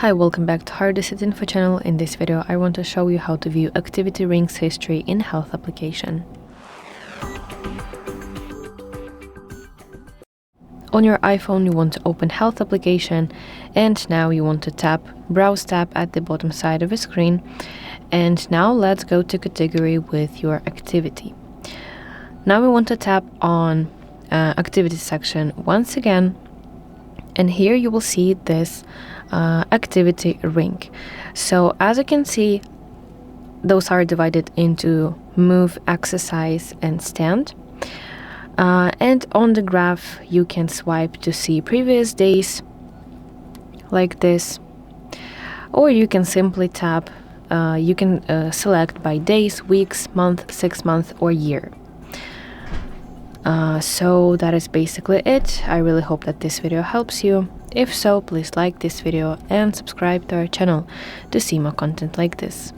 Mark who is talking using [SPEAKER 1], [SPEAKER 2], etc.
[SPEAKER 1] Hi, welcome back to HardReset.Info channel. In this video, I want to show you how to view activity rings history in Health application. On your iPhone, you want to open Health application, and now you want to tap Browse tab at the bottom side of the screen. And now let's go to category with your activity. Now we want to tap on activity section once again, and here you will see this activity ring. So as you can see, those are divided into move, exercise, and stand. And on the graph, you can swipe to see previous days, like this, or you can simply tap. You can select by days, weeks, month, 6 months, or year. So that is basically it. I really hope that this video helps you. If so, please like this video and subscribe to our channel to see more content like this.